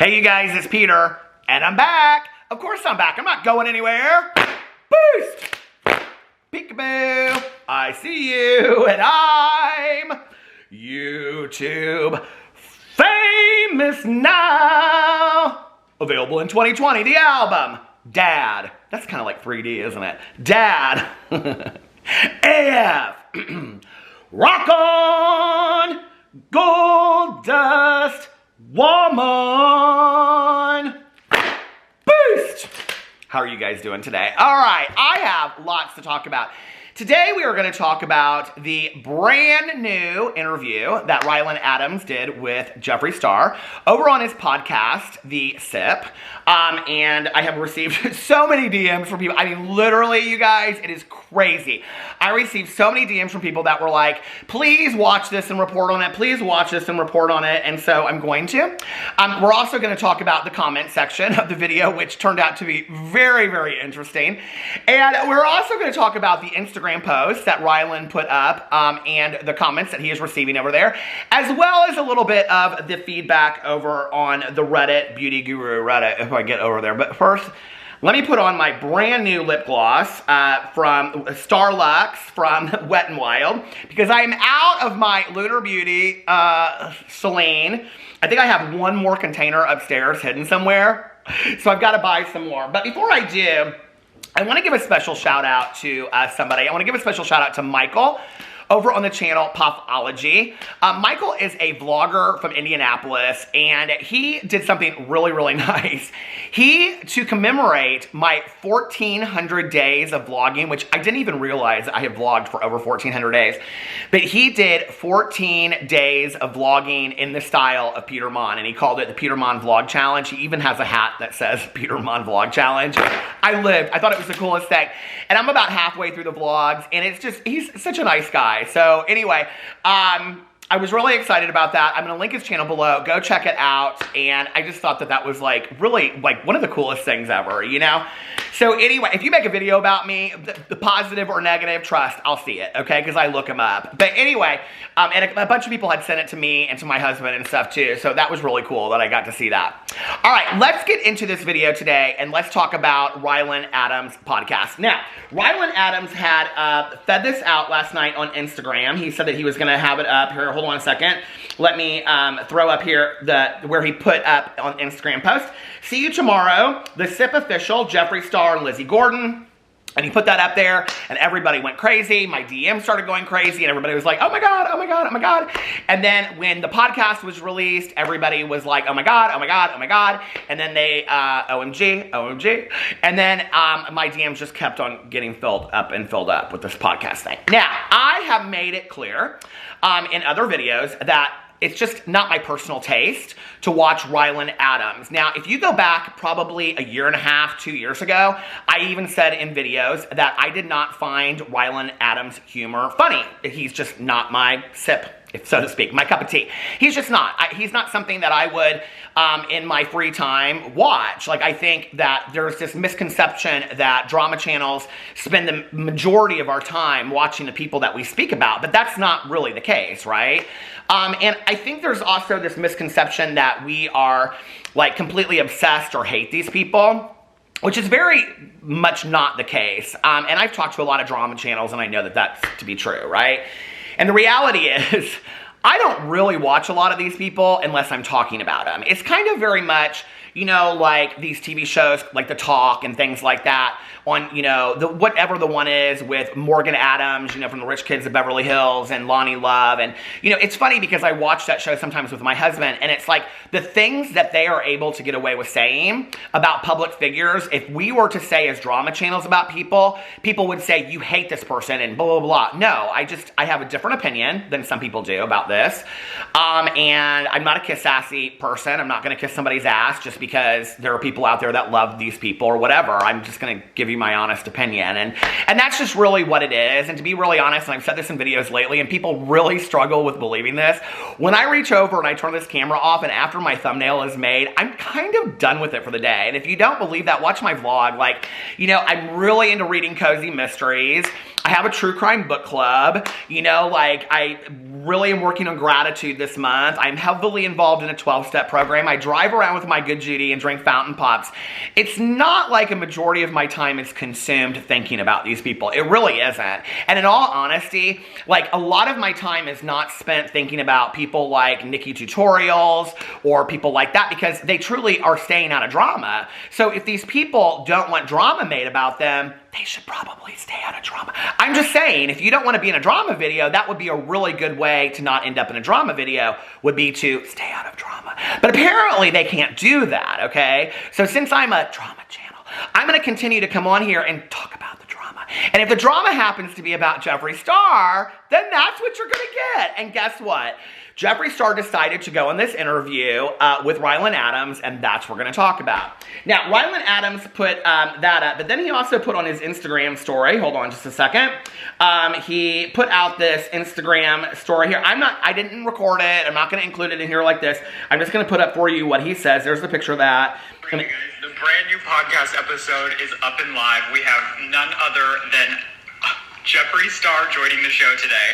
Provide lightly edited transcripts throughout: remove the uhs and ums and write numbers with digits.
Hey you guys, it's Peter, and I'm back. Of course I'm back. I'm not going anywhere. Boost! Peekaboo! I see you, and I'm YouTube famous now. Available in 2020, the album, Dad. That's kind of like 3D, isn't it? Dad. AF. Rock on, gold dust, woman. Boost. How are you guys doing today? All right, I have lots to talk about. Today we are going to talk about the brand new interview that Ryland Adams did with Jeffree Star over on his podcast, The Sip. And I have received so many DMs from people. I mean, literally, you guys, it is crazy. I received so many DMs from people that were like, please watch this and report on it. Please watch this and report on it. And so I'm going to. We're also going to talk about the comment section of the video, which turned out to be very, very interesting. And we're also going to talk about the Instagram post that Ryland put up and the comments that he is receiving over there, as well as a little bit of the feedback over on the Reddit, Beauty Guru Reddit, if I get over there. But first, let me put on my brand new lip gloss from Starlux from Wet n Wild, because I am out of my Lunar Beauty Celine. I think I have one more container upstairs hidden somewhere, so I've got to buy some more. But before I do, I want to give a special shout out to somebody. I want to give a special shout out to Michael over on the channel Popology. Michael is a vlogger from Indianapolis, and he did something really, really nice. To commemorate my 1,400 days of vlogging, which I didn't even realize I have vlogged for over 1,400 days, but he did 14 days of vlogging in the style of Peter Monn, and he called it the Peter Monn Vlog Challenge. He even has a hat that says Peter Monn Vlog Challenge. I thought it was the coolest thing. And I'm about halfway through the vlogs, and it's just, he's such a nice guy. So anyway, I was really excited about that. I'm going to link his channel below. Go check it out. And I just thought that that was like really like one of the coolest things ever, you know? So anyway, if you make a video about me, the positive or negative, trust, I'll see it, okay? Because I look him up. But anyway, and a bunch of people had sent it to me and to my husband and stuff too. So that was really cool that I got to see that. All right, let's get into this video today and let's talk about Ryland Adams' podcast. Now, Ryland Adams had fed this out last night on Instagram. He said that he was going to have it up here. Hold on a second. Let me throw up here where he put up on Instagram post. See you tomorrow. The Sip official, Jeffree Star and Lizzie Gordon. And he put that up there, and everybody went crazy. My DM started going crazy, and everybody was like, oh my God, oh my God, oh my God. And then when the podcast was released, everybody was like, oh my God, oh my God, oh my God. And then they, OMG, OMG. And then my DMs just kept on getting filled up with this podcast thing. Now, I have made it clear in other videos that it's just not my personal taste to watch Ryland Adams. Now, if you go back probably a year and a half, 2 years ago, I even said in videos that I did not find Ryland Adams' humor funny. He's just not my sip, so to speak, my cup of tea. He's just not. He's not something that I would, in my free time, watch. Like, I think that there's this misconception that drama channels spend the majority of our time watching the people that we speak about, but that's not really the case, right? And I think there's also this misconception that we are, like, completely obsessed or hate these people, which is very much not the case. And I've talked to a lot of drama channels, and I know that that's to be true, right? And the reality is, I don't really watch a lot of these people unless I'm talking about them. It's kind of very much, you know, like these TV shows, like The Talk and things like that, on, you know, whatever the one is with Morgan Adams, you know, from The Rich Kids of Beverly Hills, and Lonnie Love. And, you know, it's funny because I watch that show sometimes with my husband, and it's like the things that they are able to get away with saying about public figures, if we were to say as drama channels about people, people would say, you hate this person and blah, blah, blah. No, I have a different opinion than some people do about this. And I'm not a kiss-assy person. I'm not going to kiss somebody's ass just because there are people out there that love these people or whatever. I'm just going to give you my honest opinion. And that's just really what it is. And to be really honest, and I've said this in videos lately, and people really struggle with believing this, when I reach over and I turn this camera off and after my thumbnail is made, I'm kind of done with it for the day. And if you don't believe that, watch my vlog. Like, you know, I'm really into reading cozy mysteries. I have a true crime book club. You know, like, I really am working on gratitude this month. I'm heavily involved in a 12-step program. I drive around with my good Judy and drink fountain pops. It's not like a majority of my time is consumed thinking about these people. It really isn't. And in all honesty, like a lot of my time is not spent thinking about people like Nikki Tutorials or people like that because they truly are staying out of drama. So if these people don't want drama made about them, they should probably stay out of drama. I'm just saying, if you don't want to be in a drama video, that would be a really good way to not end up in a drama video, would be to stay out of drama. But apparently they can't do that, okay? So since I'm a drama channel, I'm going to continue to come on here and talk about the drama. And if the drama happens to be about Jeffree Star, then that's what you're going to get. And guess what? Jeffree Star decided to go on this interview with Ryland, and that's what we're going to talk about. Now, Ryland put that up, but then he also put on his Instagram story. Hold on just a second. He put out this Instagram story here. I didn't record it. I'm not going to include it in here like this. I'm just going to put up for you what he says. There's the picture of that. Hey guys, the brand new podcast episode is up and live. We have none other than Jeffree Star joining the show today,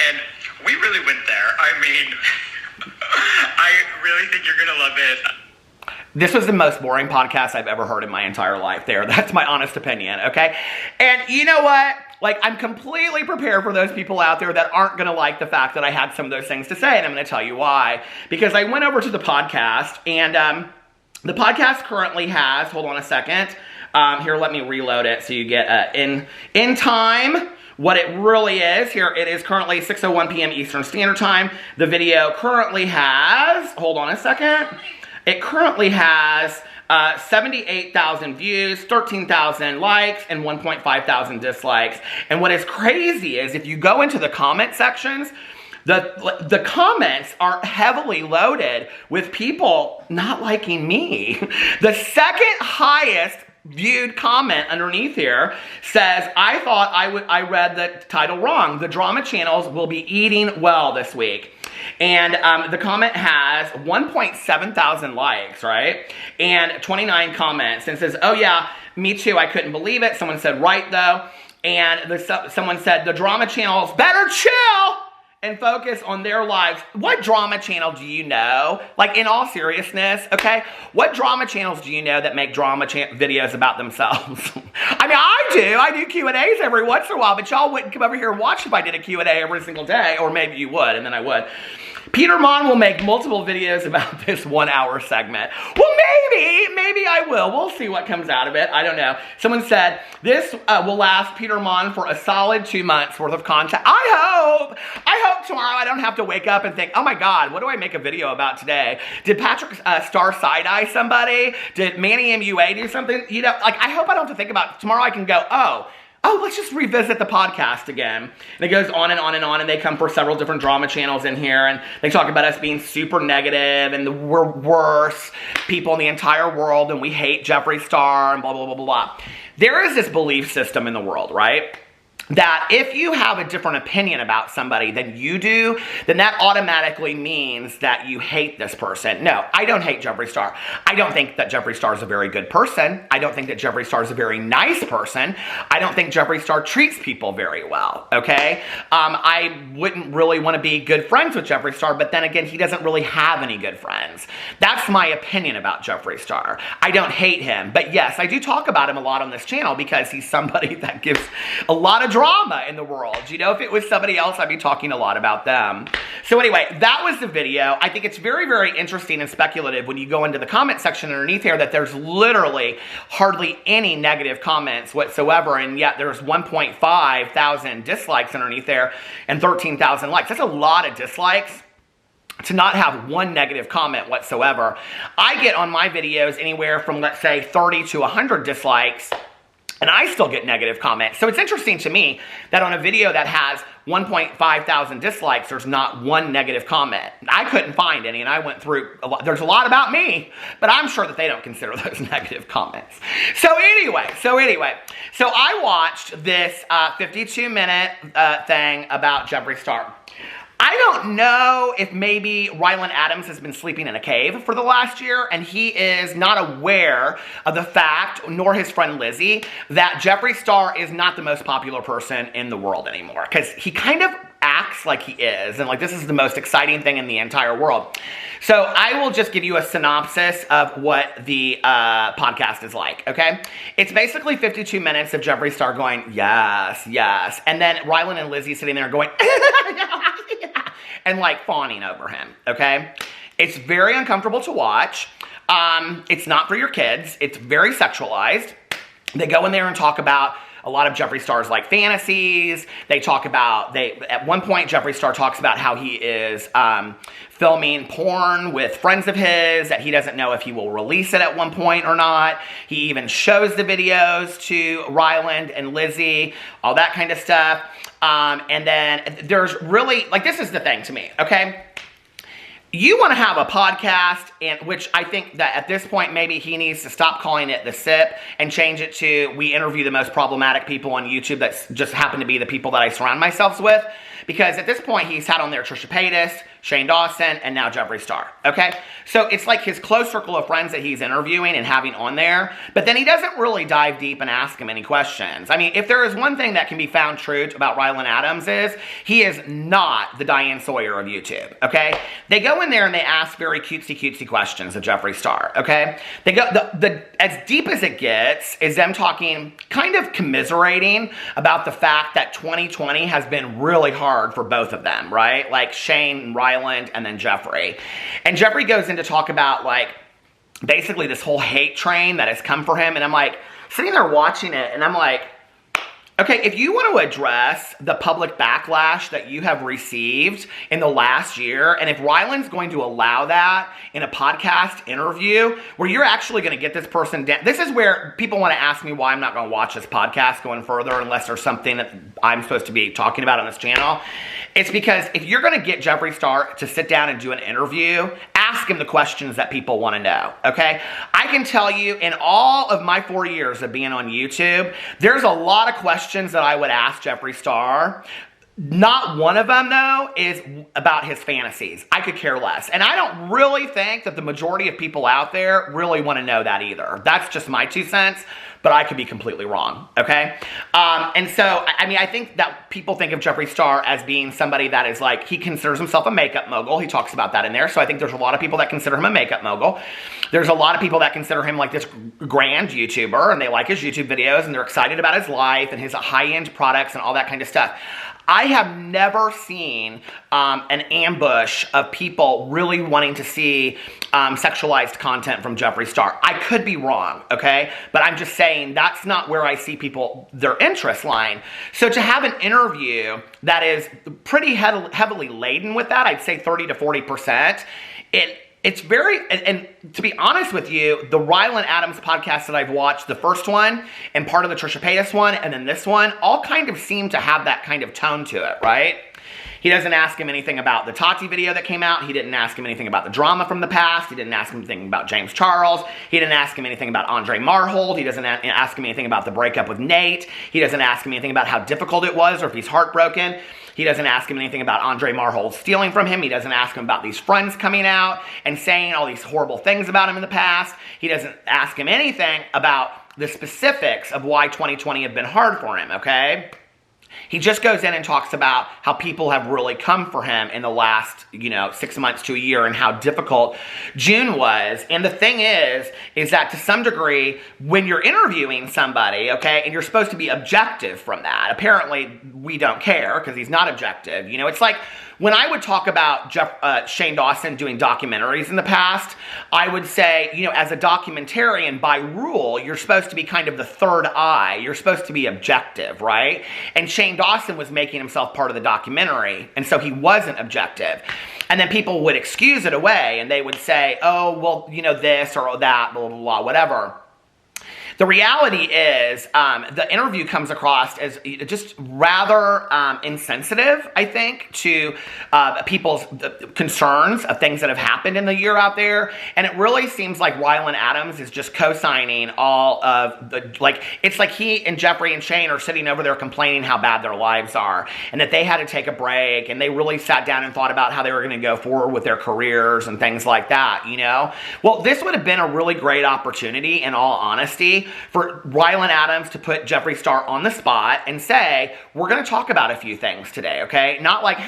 and we really went there. I mean, I really think you're gonna love it. This was the most boring podcast I've ever heard in my entire life there. That's my honest opinion, okay? And you know what? Like, I'm completely prepared for those people out there that aren't gonna like the fact that I had some of those things to say, and I'm gonna tell you why. Because I went over to the podcast, and the podcast currently has, hold on a second, here, let me reload it so you get in time. What it really is, here it is currently 6:01 p.m. Eastern Standard Time. The video currently has, hold on a second, it currently has 78,000 views, 13,000 likes, and 1.5 thousand dislikes. And what is crazy is if you go into the comment sections, the comments are heavily loaded with people not liking me. The second highest viewed comment underneath here says, I read the title wrong. The drama channels will be eating well this week. And the comment has 1.7 thousand likes, right? And 29 comments. And says, oh yeah, me too, I couldn't believe it. Someone said, right though. And someone said, the drama channels better chill and focus on their lives. What drama channel do you know? Like, in all seriousness, okay? What drama channels do you know that make drama videos about themselves? I mean, I do Q&As every once in a while, but y'all wouldn't come over here and watch if I did a Q&A every single day, or maybe you would, and then I would. Peter Monn will make multiple videos about this 1 hour segment. Well, maybe I will. We'll see what comes out of it. I don't know. Someone said, this will last Peter Monn for a solid 2 months worth of content. I hope tomorrow I don't have to wake up and think, oh my God, what do I make a video about today? Did Patrick Star side-eye somebody? Did Manny MUA do something? You know, like, I hope I don't have to think about it. Tomorrow I can go, oh, let's just revisit the podcast again. And it goes on and on and on, and they come for several different drama channels in here, and they talk about us being super negative, and we're worst people in the entire world, and we hate Jeffree Star, and blah, blah, blah, blah, blah. There is this belief system in the world, right? That if you have a different opinion about somebody than you do, then that automatically means that you hate this person. No, I don't hate Jeffree Star. I don't think that Jeffree Star is a very good person. I don't think that Jeffree Star is a very nice person. I don't think Jeffree Star treats people very well, okay? I wouldn't really want to be good friends with Jeffree Star, but then again, he doesn't really have any good friends. That's my opinion about Jeffree Star. I don't hate him, but yes, I do talk about him a lot on this channel because he's somebody that gives a lot of drama in the world. You know, if it was somebody else, I'd be talking a lot about them. So anyway, that was the video. I think it's very, very interesting and speculative when you go into the comment section underneath here that there's literally hardly any negative comments whatsoever, and yet there's 1.5 thousand dislikes underneath there and 13,000 likes. That's a lot of dislikes to not have one negative comment whatsoever. I get on my videos anywhere from, let's say, 30 to 100 dislikes, and I still get negative comments. So it's interesting to me that on a video that has 1.5 thousand dislikes, there's not one negative comment. I couldn't find any, and I went through a lot. There's a lot about me, but I'm sure that they don't consider those negative comments. So anyway, I watched this 52-minute thing about Jeffree Star. I don't know if maybe Ryland has been sleeping in a cave for the last year, and he is not aware of the fact, nor his friend Lizzie, that Jeffree Star is not the most popular person in the world anymore. Because he kind of acts like he is. And like, this is the most exciting thing in the entire world. So I will just give you a synopsis of what the podcast is like, okay? It's basically 52 minutes of Jeffree Star going, yes, yes. And then Ryland and Lizzie sitting there going, and like fawning over him, okay? It's very uncomfortable to watch. It's not for your kids. It's very sexualized. They go in there and talk about a lot of Jeffree Star's like fantasies. They talk about, at one point Jeffree Star talks about how he is filming porn with friends of his, that he doesn't know if he will release it at one point or not. He even shows the videos to Ryland and Lizzie, all that kind of stuff. And then there's really, like, this is the thing to me, okay? You want to have a podcast, and which I think that at this point, maybe he needs to stop calling it The Sip and change it to, we interview the most problematic people on YouTube that just happen to be the people that I surround myself with. Because at this point, he's had on there Trisha Paytas, Shane Dawson, and now Jeffree Star, okay? So it's like his close circle of friends that he's interviewing and having on there, but then he doesn't really dive deep and ask him any questions. I mean, if there is one thing that can be found true about Ryland Adams is, he is not the Diane Sawyer of YouTube, okay? They go in there and they ask very cutesy questions of Jeffree Star, okay? They go, as deep as it gets is them talking, kind of commiserating about the fact that 2020 has been really hard for both of them, right? Like Shane, Ryland, and then Jeffree. And Jeffree goes in to talk about, like, basically this whole hate train that has come for him. And I'm like, sitting there watching it, and I'm like, okay, if you want to address the public backlash that you have received in the last year, and if Ryland's going to allow that in a podcast interview where you're actually going to get this person down, this is where people want to ask me why I'm not going to watch this podcast going further unless there's something that I'm supposed to be talking about on this channel. It's because if you're going to get Jeffree Star to sit down and do an interview, ask him the questions that people want to know, okay? I can tell you, in all of my 4 years of being on YouTube, there's a lot of questions that I would ask Jeffree Star. Not one of them, though, is about his fantasies. I could care less. And I don't really think that the majority of people out there really want to know that either. That's just my 2 cents, but I could be completely wrong, okay? And so, I mean, I think that people think of Jeffree Star as being somebody that is like, he considers himself a makeup mogul. He talks about that in there. So I think there's a lot of people that consider him a makeup mogul. There's a lot of people that consider him like this grand YouTuber, and they like his YouTube videos, and they're excited about his life and his high-end products and all that kind of stuff. I have never seen an ambush of people really wanting to see sexualized content from Jeffree Star. I could be wrong, okay? But I'm just saying that's not where I see people, their interest line. So to have an interview that is pretty heavily laden with that, I'd say 30 to 40%, it's very, and to be honest with you, the Ryland Adams podcast that I've watched, the first one, and part of the Trisha Paytas one, and then this one, all kind of seem to have that kind of tone to it, right? He doesn't ask him anything about the Tati video that came out. He didn't ask him anything about the drama from the past. He didn't ask him anything about James Charles. He didn't ask him anything about Andre Marhold. He doesn't ask him anything about the breakup with Nate. He doesn't ask him anything about how difficult it was or if he's heartbroken. He doesn't ask him anything about Andre Marhold stealing from him. He doesn't ask him about these friends coming out and saying all these horrible things about him in the past. He doesn't ask him anything about the specifics of why 2020 had been hard for him, okay? He just goes in and talks about how people have really come for him in the last, 6 months to a year and how difficult June was. And the thing is that to some degree, when you're interviewing somebody, okay, and you're supposed to be objective from that, apparently we don't care because he's not objective. It's like when I would talk about Shane Dawson doing documentaries in the past, I would say, as a documentarian, by rule, you're supposed to be kind of the third eye. You're supposed to be objective, right? And Shane Dawson was making himself part of the documentary, and so he wasn't objective. And then people would excuse it away, and they would say, oh, well, this or that, blah, blah, blah, whatever. The reality is the interview comes across as just rather insensitive, I think, to people's concerns of things that have happened in the year out there. And it really seems like Ryland Adams is just co-signing all of the, it's like he and Jeffree and Shane are sitting over there complaining how bad their lives are and that they had to take a break and they really sat down and thought about how they were going to go forward with their careers and things like that, Well, this would have been a really great opportunity, in all honesty, for Ryland Adams to put Jeffree Star on the spot and say, we're going to talk about a few things today, okay? Not like,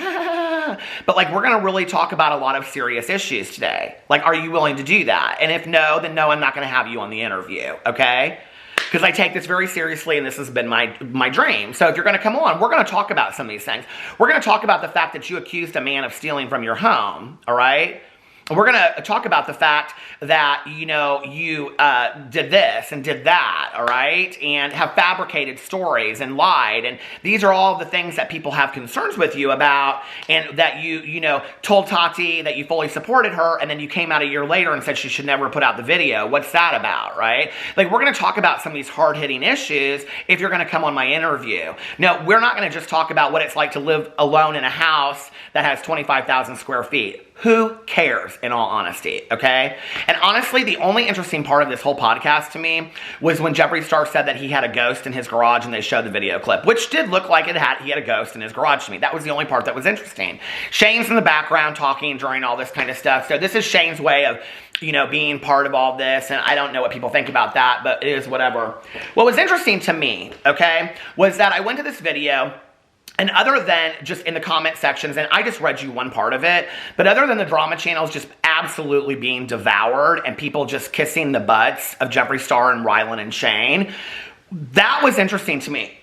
but like, we're going to really talk about a lot of serious issues today. Like, are you willing to do that? And if no, then no, I'm not going to have you on the interview, okay? Because I take this very seriously, and this has been my dream. So if you're going to come on, we're going to talk about some of these things. We're going to talk about the fact that you accused a man of stealing from your home, all right? We're going to talk about the fact that, you know, you did this and did that, all right? And have fabricated stories and lied. And these are all the things that people have concerns with you about, and that you know, told Tati that you fully supported her, and then you came out a year later and said she should never put out the video. What's that about, right? Like, we're going to talk about some of these hard-hitting issues if you're going to come on my interview. No, we're not going to just talk about what it's like to live alone in a house that has 25,000 square feet. Who cares, in all honesty, okay? And honestly, the only interesting part of this whole podcast to me was when Jeffree Star said that he had a ghost in his garage and they showed the video clip, which did look like he had a ghost in his garage to me. That was the only part that was interesting. Shane's in the background talking during all this kind of stuff. So this is Shane's way of, you know, being part of all this, and I don't know what people think about that, but it is whatever. What was interesting to me, okay, was that I went to this video, and other than just in the comment sections, and I just read you one part of it, but other than the drama channels just absolutely being devoured and people just kissing the butts of Jeffree Star and Ryland and Shane, that was interesting to me.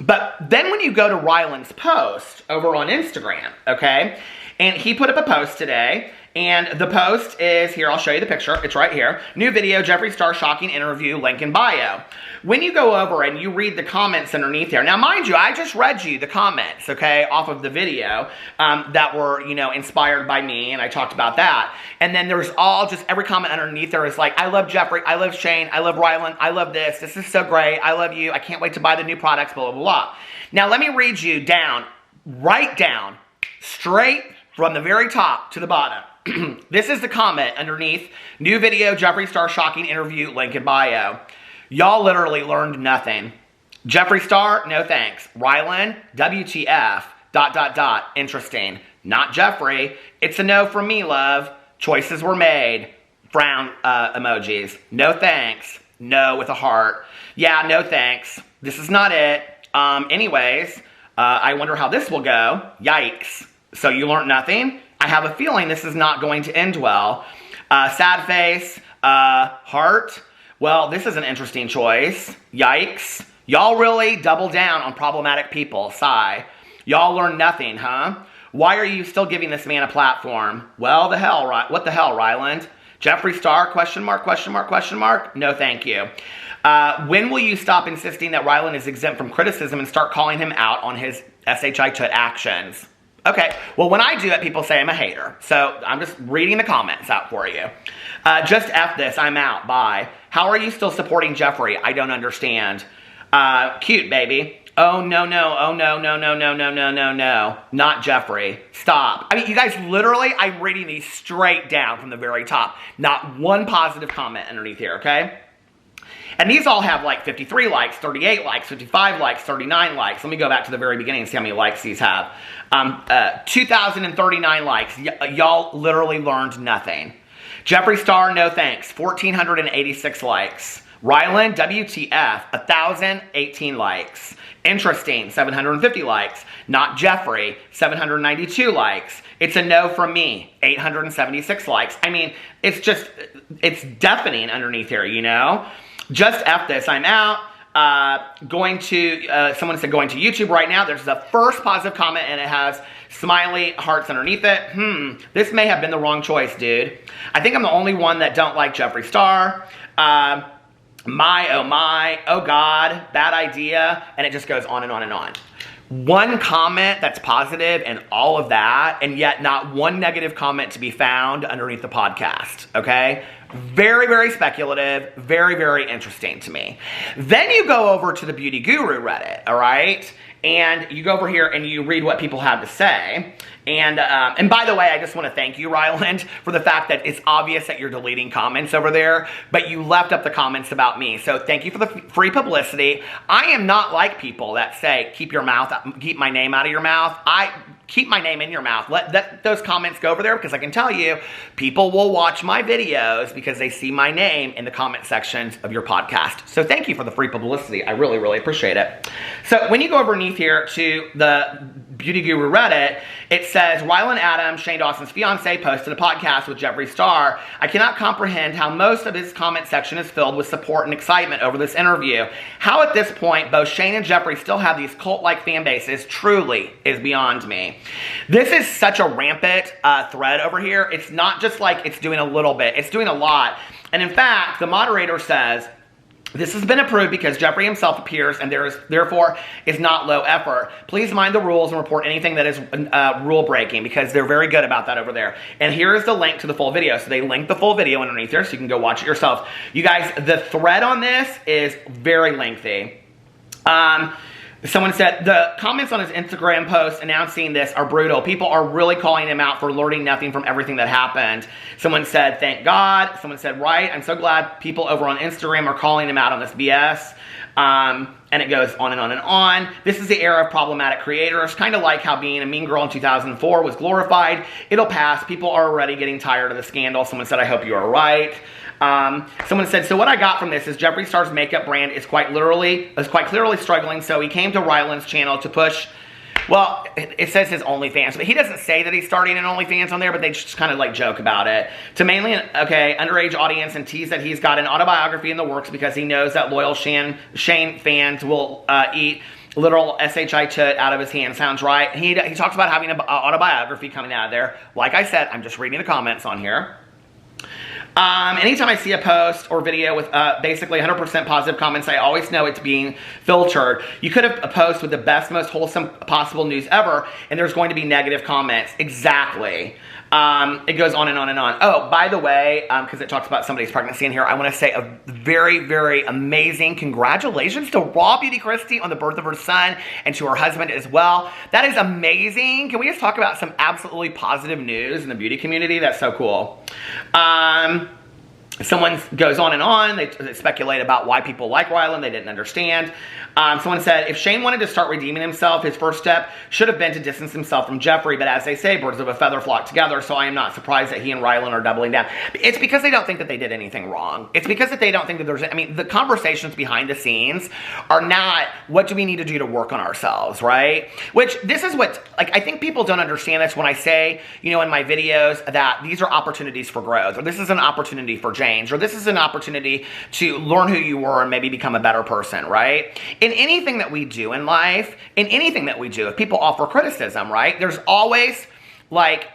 But then when you go to Ryland's post over on Instagram, okay, and he put up a post today, and the post is here. I'll show you the picture. It's right here. New video, Jeffree Star shocking interview, link in bio. When you go over and you read the comments underneath there, now mind you, I just read you the comments, okay, off of the video that were, you know, inspired by me, and I talked about that. And then there's all just every comment underneath there is like, I love Jeffree, I love Shane, I love Ryland, I love this is so great, I love you, I can't wait to buy the new products, blah, blah, blah. Now let me read you down, right down, straight from the very top to the bottom. This is the comment underneath, new video, Jeffree Star shocking interview, link in bio. Y'all literally learned nothing. Jeffree Star, no thanks. Ryland, WTF, ... interesting. Not Jeffree. It's a no from me, love. Choices were made. Frown emojis. No thanks. No with a heart. Yeah, no thanks. This is not it. Anyways, I wonder how this will go. Yikes. So you learned nothing? I have a feeling this is not going to end well. Sad face, heart. Well, this is an interesting choice. Yikes. Y'all really double down on problematic people. Sigh. Y'all learn nothing, huh? Why are you still giving this man a platform? Well, the hell, what the hell, Ryland? Jeffree Star, question mark, question mark, question mark? No, thank you. When will you stop insisting that Ryland is exempt from criticism and start calling him out on his SHI Tut actions? Okay, well, when I do it, people say I'm a hater. So I'm just reading the comments out for you. Just F this, I'm out, bye. How are you still supporting Jeffree? I don't understand. Cute, baby. Oh, no, no, oh, no, no, no, no, no, no, no, no. Not Jeffree. Stop. I mean, you guys, literally, I'm reading these straight down from the very top. Not one positive comment underneath here, okay? And these all have like 53 likes, 38 likes, 55 likes, 39 likes. Let me go back to the very beginning and see how many likes these have. 2,039 likes. Y'all literally learned nothing. Jeffree Star, no thanks. 1,486 likes. Ryland, WTF, 1,018 likes. Interesting, 750 likes. Not Jeffree, 792 likes. It's a no from me, 876 likes. I mean, it's deafening underneath here, you know? Just F this, I'm out. Someone said going to YouTube right now. There's the first positive comment and it has smiley hearts underneath it. This may have been the wrong choice, dude. I think I'm the only one that don't like Jeffree Star. My, oh God, bad idea. And it just goes on and on and on. One comment that's positive and all of that, and yet not one negative comment to be found underneath the podcast, okay? Very, very speculative, very, very interesting to me. Then you go over to the Beauty Guru Reddit, all right? And you go over here and you read what people have to say. And by the way, I just want to thank you, Ryland, for the fact that it's obvious that you're deleting comments over there, but you left up the comments about me. So thank you for the free publicity. I am not like people that say, keep my name out of your mouth. keep my name in your mouth. Let those comments go over there, because I can tell you, people will watch my videos because they see my name in the comment sections of your podcast. So thank you for the free publicity. I really, really appreciate it. So when you go underneath here to the Beauty Guru Reddit, it says, Ryland Adams, Shane Dawson's fiance, posted a podcast with Jeffree Star. I cannot comprehend how most of his comment section is filled with support and excitement over this interview. How at this point both Shane and Jeffree still have these cult-like fan bases truly is beyond me. This is such a rampant thread over here. It's not just like it's doing a little bit. It's doing a lot. And in fact, the moderator says, this has been approved because Jeffree himself appears and therefore is not low effort. Please mind the rules and report anything that is rule breaking, because they're very good about that over there. And here is the link to the full video. So they link the full video underneath there so you can go watch it yourself. You guys, the thread on this is very lengthy. Someone said, the comments on his Instagram post announcing this are brutal. People are really calling him out for learning nothing from everything that happened. Someone said, thank God. Someone said, right, I'm so glad people over on Instagram are calling him out on this BS. And it goes on and on and on. This is the era of problematic creators, kind of like how being a mean girl in 2004 was glorified. It'll pass. People are already getting tired of the scandal. Someone said, I hope you are right. Someone said, so what I got from this is Jeffree Star's makeup brand is quite clearly struggling, so he came to Ryland's channel to push, well, it says his OnlyFans, but he doesn't say that he's starting an OnlyFans on there, but they just kind of like joke about it. To mainly, underage audience, and tease that he's got an autobiography in the works because he knows that loyal Shane fans will eat literal SHI chut out of his hand. Sounds right. He talks about having an autobiography coming out of there. Like I said, I'm just reading the comments on here. Anytime I see a post or video with basically 100% positive comments, I always know it's being filtered. You could have a post with the best, most wholesome possible news ever, and there's going to be negative comments. Exactly. It goes on and on and on. Oh, by the way, because it talks about somebody's pregnancy in here, I want to say a very, very amazing congratulations to Raw Beauty Christie on the birth of her son, and to her husband as well. That is amazing. Can we just talk about some absolutely positive news in the beauty community? That's so cool. Someone goes on and on. They speculate about why people like Ryland. They didn't understand. Someone said, if Shane wanted to start redeeming himself, his first step should have been to distance himself from Jeffree. But as they say, birds of a feather flock together. So I am not surprised that he and Ryland are doubling down. It's because they don't think that they did anything wrong. It's because that they don't think that there's, I mean, the conversations behind the scenes are not, what do we need to do to work on ourselves, right? Which, this is what, like, I think people don't understand this when I say, you know, in my videos that these are opportunities for growth, or this is an opportunity for change, or this is an opportunity to learn who you were and maybe become a better person, right? In anything that we do in life, in anything that we do, if people offer criticism, right, there's always like,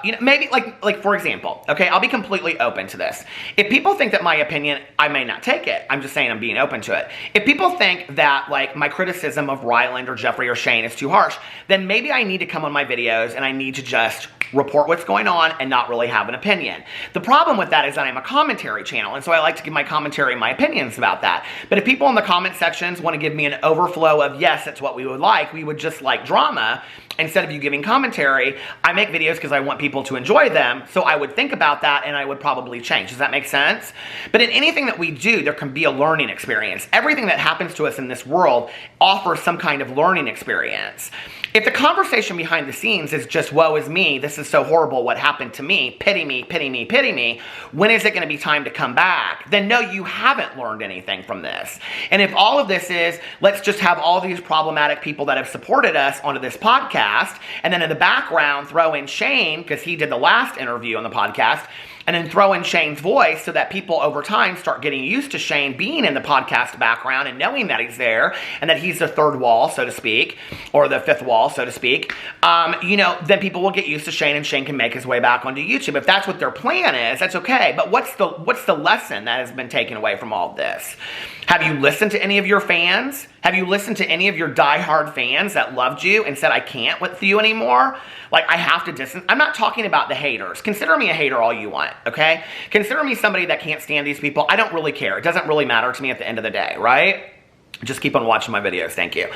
you know, maybe like for example, okay, I'll be completely open to this. If people think that my opinion, I may not take it. I'm just saying I'm being open to it. If people think that like my criticism of Ryland or Jeffree or Shane is too harsh, then maybe I need to come on my videos and I need to just report what's going on and not really have an opinion. The problem with that is that I'm a commentary channel, and so I like to give my commentary, my opinions about that. But if people in the comment sections want to give me an overflow of, yes, that's what we would like, we would just like drama, instead of you giving commentary, I make videos because I want people to enjoy them, so I would think about that and I would probably change. Does that make sense? But in anything that we do, there can be a learning experience. Everything that happens to us in this world offers some kind of learning experience. If the conversation behind the scenes is just, woe is me, this is so horrible, what happened to me, pity me, pity me, pity me, when is it going to be time to come back? Then no, you haven't learned anything from this. And if all of this is, let's just have all these problematic people that have supported us onto this podcast, and then in the background throw in Shane, because he did the last interview on the podcast, and then throw in Shane's voice so that people over time start getting used to Shane being in the podcast background and knowing that he's there and that he's the third wall, so to speak, or the fifth wall, so to speak, you know, then people will get used to Shane and Shane can make his way back onto YouTube. If that's what their plan is, that's okay. But what's the lesson that has been taken away from all of this? Have you listened to any of your fans? Have you listened to any of your diehard fans that loved you and said, I can't with you anymore? Like, I have to distance. I'm not talking about the haters. Consider me a hater all you want, okay? Consider me somebody that can't stand these people. I don't really care. It doesn't really matter to me at the end of the day, right? Just keep on watching my videos. Thank you.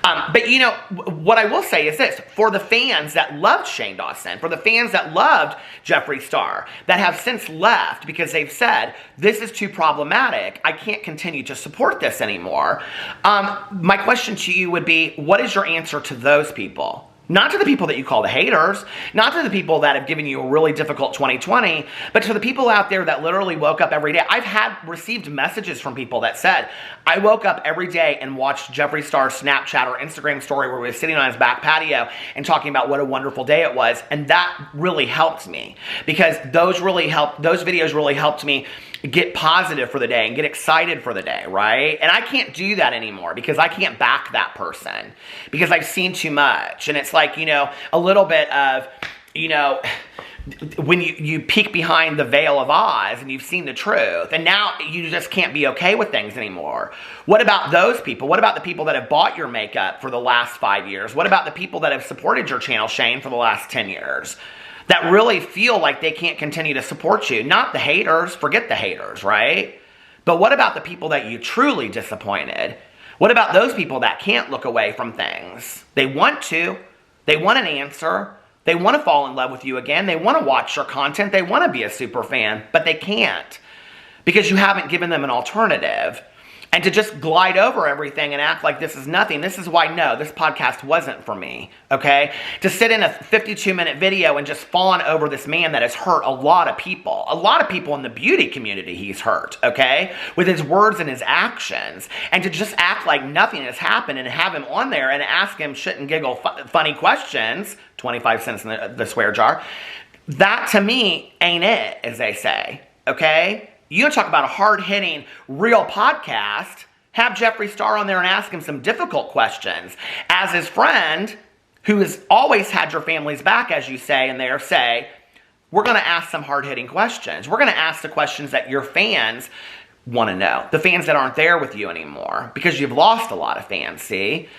But, you know, what I will say is this. For the fans that loved Shane Dawson, for the fans that loved Jeffree Star, that have since left because they've said, this is too problematic, I can't continue to support this anymore. My question to you would be, what is your answer to those people? Not to the people that you call the haters, not to the people that have given you a really difficult 2020, but to the people out there that literally woke up every day. I've received messages from people that said, I woke up every day and watched Jeffree Star's Snapchat or Instagram story where he was sitting on his back patio and talking about what a wonderful day it was. And that really helped me, because those videos really helped me get positive for the day and get excited for the day, right? And I can't do that anymore because I can't back that person because I've seen too much. And it's like, you know, a little bit of, you know, when you peek behind the veil of Oz and you've seen the truth, and now you just can't be okay with things anymore. What about those people? What about the people that have bought your makeup for the last 5 years? What about the people that have supported your channel, Shane, for the last 10 years? That really feel like they can't continue to support you. Not the haters, forget the haters, right? But what about the people that you truly disappointed? What about those people that can't look away from things? They want to. They want an answer. They want to fall in love with you again. They want to watch your content. They want to be a super fan, but they can't because you haven't given them an alternative. And to just glide over everything and act like this is nothing. This is why, no, this podcast wasn't for me, okay? To sit in a 52-minute video and just fawn over this man that has hurt a lot of people. A lot of people in the beauty community he's hurt, okay? With his words and his actions. And to just act like nothing has happened and have him on there and ask him shit and giggle funny questions, 25 cents in the swear jar. That, to me, ain't it, as they say, okay? You talk about a hard-hitting, real podcast, have Jeffree Star on there and ask him some difficult questions. As his friend, who has always had your family's back, as you say, and there say, we're going to ask some hard-hitting questions. We're going to ask the questions that your fans want to know. The fans that aren't there with you anymore, because you've lost a lot of fans, see?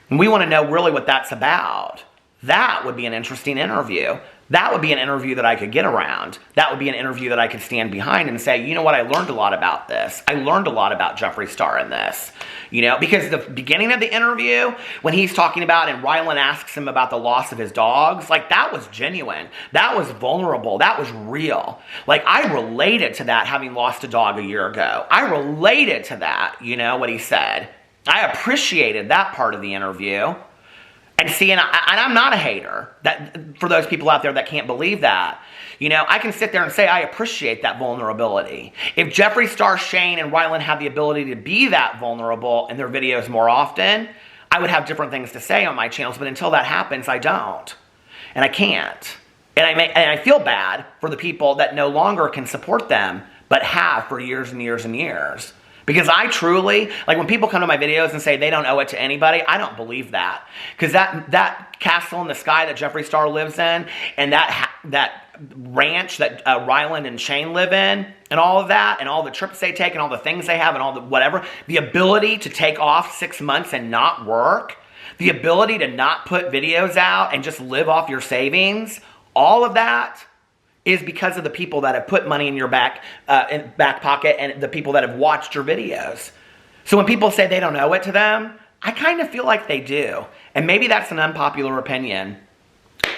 And we want to know really what that's about. That would be an interesting interview. That would be an interview that I could get around. That would be an interview that I could stand behind and say, you know what, I learned a lot about this. I learned a lot about Jeffree Star in this. You know, because the beginning of the interview, when he's talking about, and Ryland asks him about the loss of his dogs, like, that was genuine. That was vulnerable. That was real. Like, I related to that, having lost a dog a year ago. I related to that, you know, what he said. I appreciated that part of the interview. And see, and I'm not a hater, that for those people out there that can't believe that. You know, I can sit there and say I appreciate that vulnerability. If Jeffree Star, Shane, and Ryland had the ability to be that vulnerable in their videos more often, I would have different things to say on my channels. But until that happens, I don't. And I can't. And I feel bad for the people that no longer can support them, but have for years and years and years. Because I truly, like when people come to my videos and say they don't owe it to anybody, I don't believe that. Because that castle in the sky that Jeffree Star lives in, and that ranch that Ryland and Shane live in, and all of that, and all the trips they take, and all the things they have, and all the whatever, the ability to take off 6 months and not work, the ability to not put videos out and just live off your savings, all of that is because of the people that have put money in your back pocket and the people that have watched your videos. So when people say they don't owe it to them, I kind of feel like they do. And maybe that's an unpopular opinion,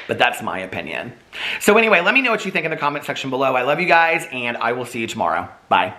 but that's my opinion. So anyway, let me know what you think in the comment section below. I love you guys, and I will see you tomorrow. Bye.